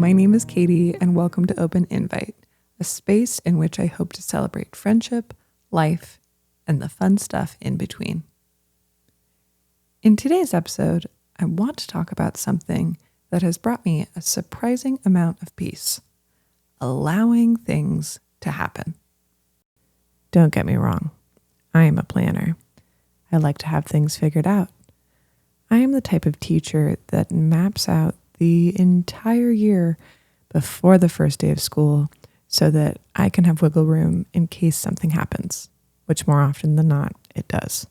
my name is Katie, and welcome to Open Invite, a space in which I hope to celebrate friendship, life, and the fun stuff in between. In today's episode, I want to talk about something that has brought me a surprising amount of peace: allowing things to happen. Don't get me wrong, I am a planner. I like to have things figured out. I am the type of teacher that maps out the entire year before the first day of school so that I can have wiggle room in case something happens, which more often than not, it does.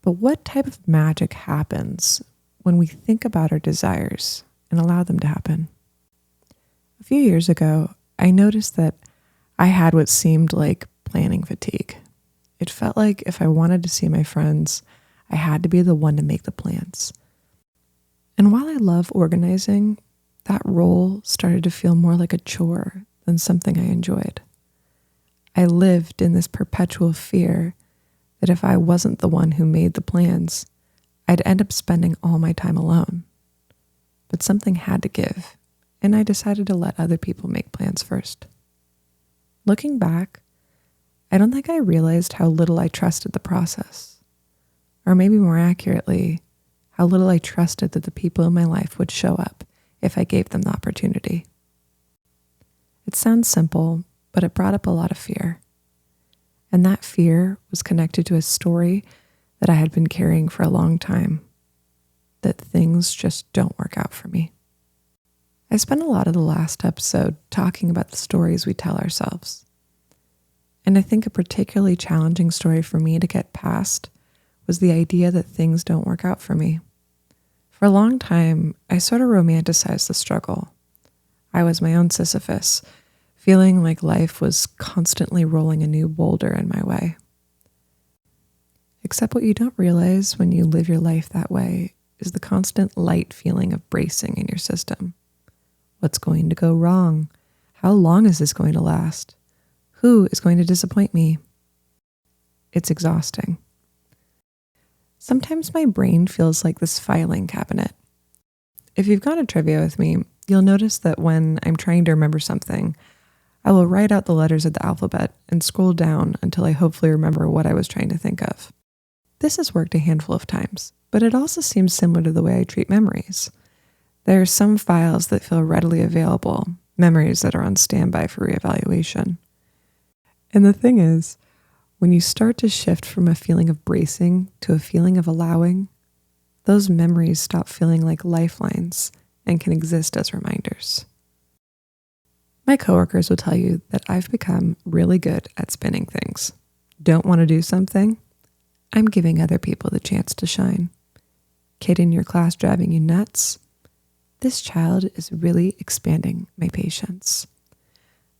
But what type of magic happens when we think about our desires and allow them to happen? A few years ago, I noticed that I had what seemed like planning fatigue. It felt like if I wanted to see my friends, I had to be the one to make the plans. And while I love organizing, that role started to feel more like a chore than something I enjoyed. I lived in this perpetual fear that if I wasn't the one who made the plans, I'd end up spending all my time alone. But something had to give, and I decided to let other people make plans first. Looking back, I don't think I realized how little I trusted the process. Or maybe more accurately, how little I trusted that the people in my life would show up if I gave them the opportunity. It sounds simple, but it brought up a lot of fear. And that fear was connected to a story that I had been carrying for a long time, that things just don't work out for me. I spent a lot of the last episode talking about the stories we tell ourselves. And I think a particularly challenging story for me to get past was the idea that things don't work out for me. For a long time, I sort of romanticized the struggle. I was my own Sisyphus, feeling like life was constantly rolling a new boulder in my way. Except what you don't realize when you live your life that way is the constant light feeling of bracing in your system. What's going to go wrong? How long is this going to last? Who is going to disappoint me? It's exhausting. Sometimes my brain feels like this filing cabinet. If you've gone to trivia with me, you'll notice that when I'm trying to remember something, I will write out the letters of the alphabet and scroll down until I hopefully remember what I was trying to think of. This has worked a handful of times, but it also seems similar to the way I treat memories. There are some files that feel readily available, memories that are on standby for reevaluation. And the thing is, when you start to shift from a feeling of bracing to a feeling of allowing, those memories stop feeling like lifelines and can exist as reminders. My coworkers will tell you that I've become really good at spinning things. Don't want to do something? I'm giving other people the chance to shine. Kid in your class driving you nuts? This child is really expanding my patience.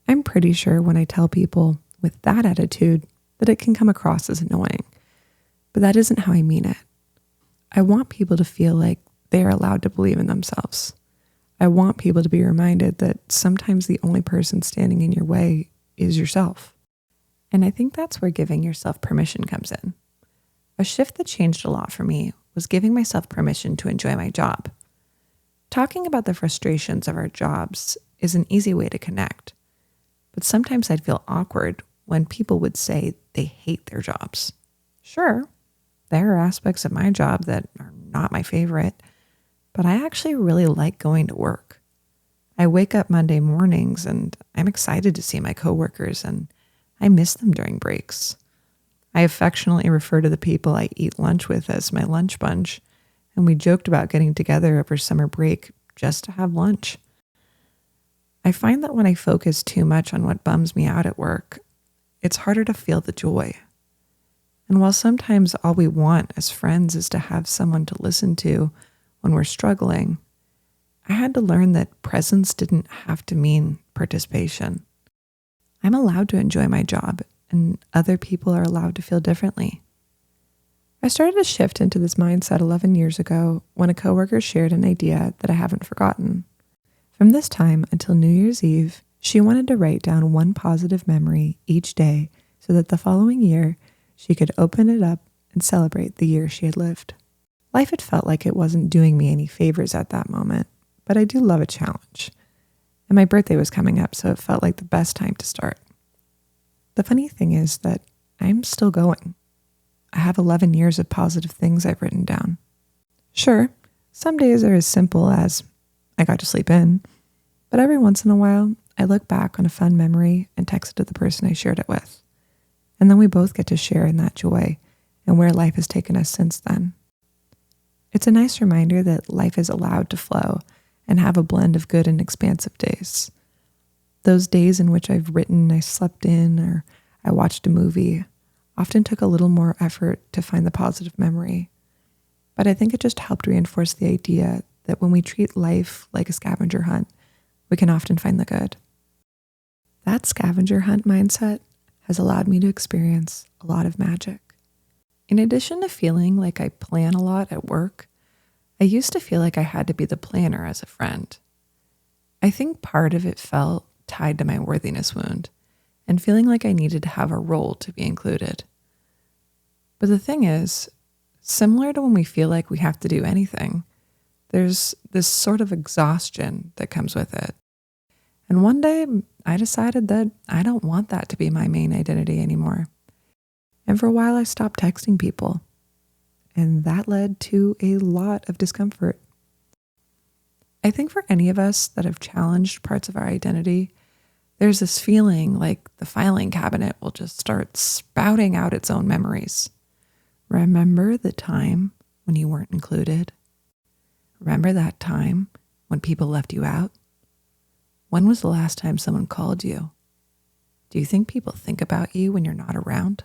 I'm pretty sure when I tell people with that attitude that it can come across as annoying, but that isn't how I mean it. I want people to feel like they are allowed to believe in themselves. I want people to be reminded that sometimes the only person standing in your way is yourself. And I think that's where giving yourself permission comes in. A shift that changed a lot for me was giving myself permission to enjoy my job. Talking about the frustrations of our jobs is an easy way to connect, but sometimes I'd feel awkward when people would say they hate their jobs. Sure, there are aspects of my job that are not my favorite, but I actually really like going to work. I wake up Monday mornings and I'm excited to see my coworkers, and I miss them during breaks. I affectionately refer to the people I eat lunch with as my lunch bunch, and we joked about getting together over summer break just to have lunch. I find that when I focus too much on what bums me out at work, it's harder to feel the joy. And while sometimes all we want as friends is to have someone to listen to when we're struggling, I had to learn that presence didn't have to mean participation. I'm allowed to enjoy my job, and other people are allowed to feel differently. I started to shift into this mindset 11 years ago when a coworker shared an idea that I haven't forgotten. From this time until New Year's Eve, she wanted to write down one positive memory each day so that the following year she could open it up and celebrate the year she had lived. Life had felt like it wasn't doing me any favors at that moment, but I do love a challenge, And my birthday was coming up, so it felt like the best time to start. The funny thing is that I'm still going. I have 11 years of positive things I've written down. Sure, some days are as simple as I got to sleep in, but every once in a while, I look back on a fun memory and text it to the person I shared it with. And then we both get to share in that joy and where life has taken us since then. It's a nice reminder that life is allowed to flow and have a blend of good and expansive days. Those days in which I've written, I slept in, or I watched a movie often took a little more effort to find the positive memory. But I think it just helped reinforce the idea that when we treat life like a scavenger hunt, we can often find the good. That scavenger hunt mindset has allowed me to experience a lot of magic. In addition to feeling like I plan a lot at work, I used to feel like I had to be the planner as a friend. I think part of it felt tied to my worthiness wound and feeling like I needed to have a role to be included. But the thing is, similar to when we feel like we have to do anything, there's this sort of exhaustion that comes with it. And one day I decided that I don't want that to be my main identity anymore. And for a while I stopped texting people. And that led to a lot of discomfort. I think for any of us that have challenged parts of our identity, there's this feeling like the filing cabinet will just start spouting out its own memories. Remember the time when you weren't included? Remember that time when people left you out? When was the last time someone called you? Do you think people think about you when you're not around?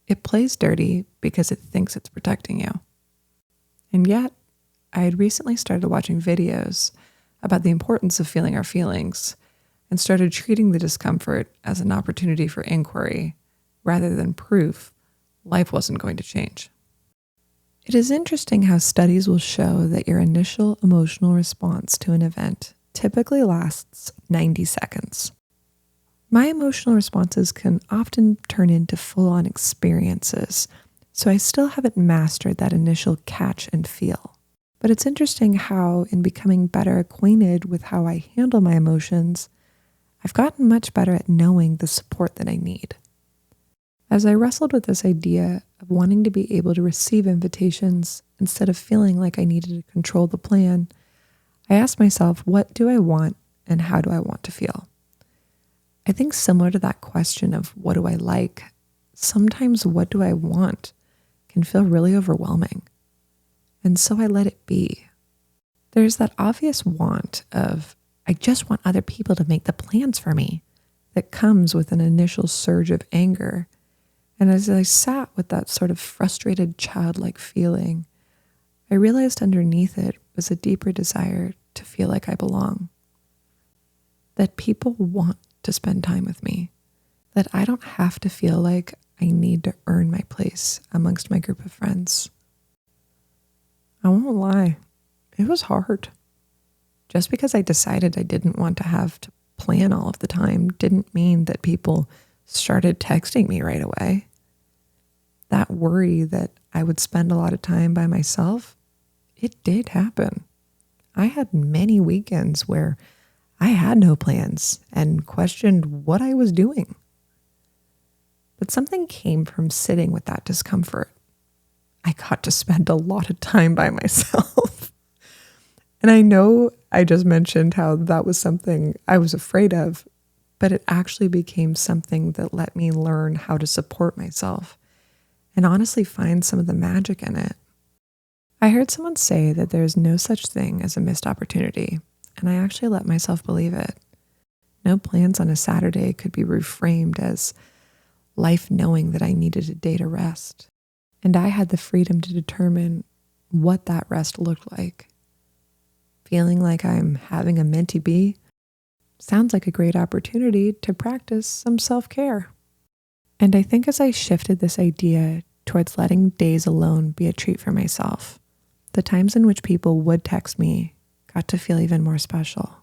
It plays dirty because it thinks it's protecting you. And yet, I had recently started watching videos about the importance of feeling our feelings and started treating the discomfort as an opportunity for inquiry rather than proof life wasn't going to change. It is interesting how studies will show that your initial emotional response to an event typically lasts 90 seconds. My emotional responses can often turn into full-on experiences, so I still haven't mastered that initial catch and feel. But it's interesting how, in becoming better acquainted with how I handle my emotions, I've gotten much better at knowing the support that I need. As I wrestled with this idea of wanting to be able to receive invitations instead of feeling like I needed to control the plan, I asked myself, what do I want and how do I want to feel? I think similar to that question of what do I like, sometimes what do I want can feel really overwhelming. And so I let it be. There's that obvious want of, I just want other people to make the plans for me, that comes with an initial surge of anger. And as I sat with that sort of frustrated childlike feeling, I realized underneath it was a deeper desire to feel like I belong. That people want to spend time with me. That I don't have to feel like I need to earn my place amongst my group of friends. I won't lie, it was hard. Just because I decided I didn't want to have to plan all of the time didn't mean that people started texting me right away. That worry that I would spend a lot of time by myself, it did happen. I had many weekends where I had no plans and questioned what I was doing. But something came from sitting with that discomfort. I got to spend a lot of time by myself. And I know I just mentioned how that was something I was afraid of, but it actually became something that let me learn how to support myself and honestly find some of the magic in it. I heard someone say that there is no such thing as a missed opportunity, and I actually let myself believe it. No plans on a Saturday could be reframed as life knowing that I needed a day to rest. And I had the freedom to determine what that rest looked like. Feeling like I'm having a mentee bee sounds like a great opportunity to practice some self-care. And I think as I shifted this idea towards letting days alone be a treat for myself, the times in which people would text me got to feel even more special.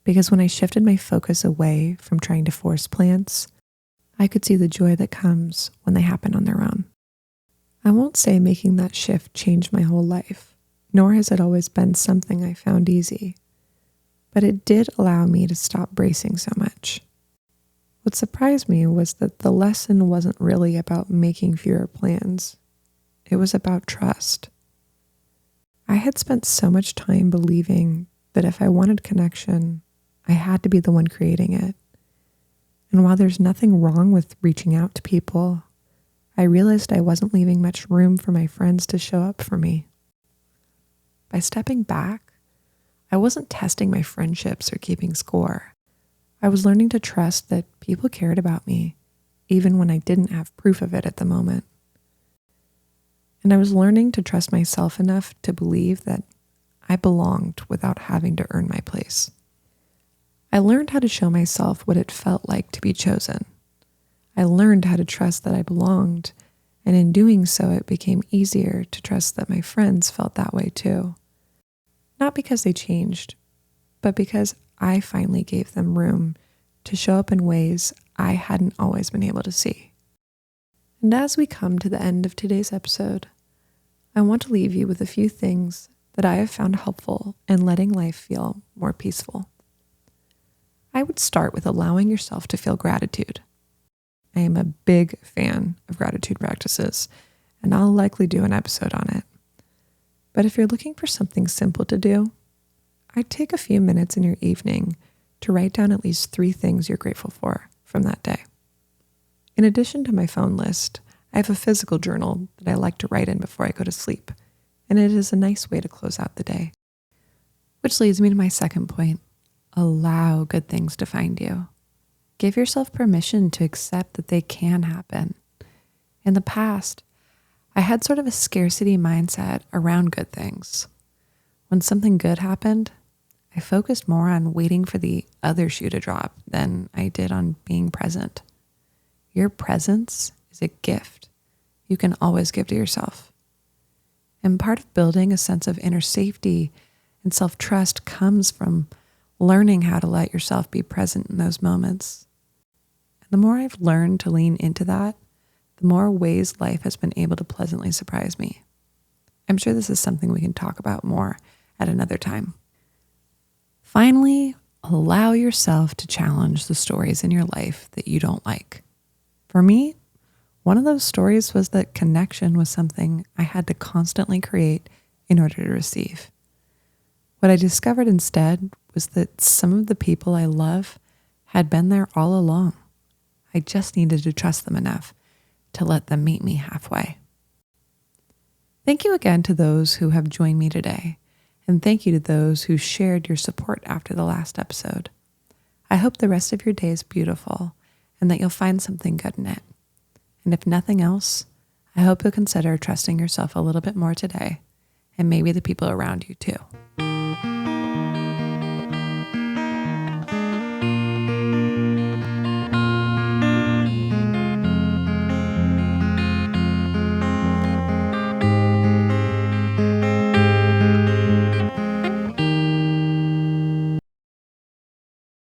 Because when I shifted my focus away from trying to force plans, I could see the joy that comes when they happen on their own. I won't say making that shift changed my whole life, nor has it always been something I found easy. but it did allow me to stop bracing so much. What surprised me was that the lesson wasn't really about making fewer plans. It was about trust. I had spent so much time believing that if I wanted connection, I had to be the one creating it. And while there's nothing wrong with reaching out to people, I realized I wasn't leaving much room for my friends to show up for me. By stepping back, I wasn't testing my friendships or keeping score. I was learning to trust that people cared about me, even when I didn't have proof of it at the moment. And I was learning to trust myself enough to believe that I belonged without having to earn my place. I learned how to show myself what it felt like to be chosen. I learned how to trust that I belonged, and in doing so, it became easier to trust that my friends felt that way too. Not because they changed, but because I finally gave them room to show up in ways I hadn't always been able to see. And as we come to the end of today's episode, I want to leave you with a few things that I have found helpful in letting life feel more peaceful. I would start with allowing yourself to feel gratitude. I am a big fan of gratitude practices, and I'll likely do an episode on it. But if you're looking for something simple to do, I'd take a few minutes in your evening to write down at least 3 things you're grateful for from that day. In addition to my phone list, I have a physical journal that I like to write in before I go to sleep, and it is a nice way to close out the day. Which leads me to my second point: allow good things to find you. Give yourself permission to accept that they can happen. In the past, I had sort of a scarcity mindset around good things. When something good happened, I focused more on waiting for the other shoe to drop than I did on being present. Your presence is a gift you can always give to yourself. And part of building a sense of inner safety and self-trust comes from learning how to let yourself be present in those moments. And the more I've learned to lean into that, the more ways life has been able to pleasantly surprise me. I'm sure this is something we can talk about more at another time. Finally, allow yourself to challenge the stories in your life that you don't like. For me, one of those stories was that connection was something I had to constantly create in order to receive. What I discovered instead was that some of the people I love had been there all along. I just needed to trust them enough to let them meet me halfway. Thank you again to those who have joined me today, and thank you to those who shared your support after the last episode. I hope the rest of your day is beautiful and that you'll find something good in it. And if nothing else, I hope you'll consider trusting yourself a little bit more today, and maybe the people around you too.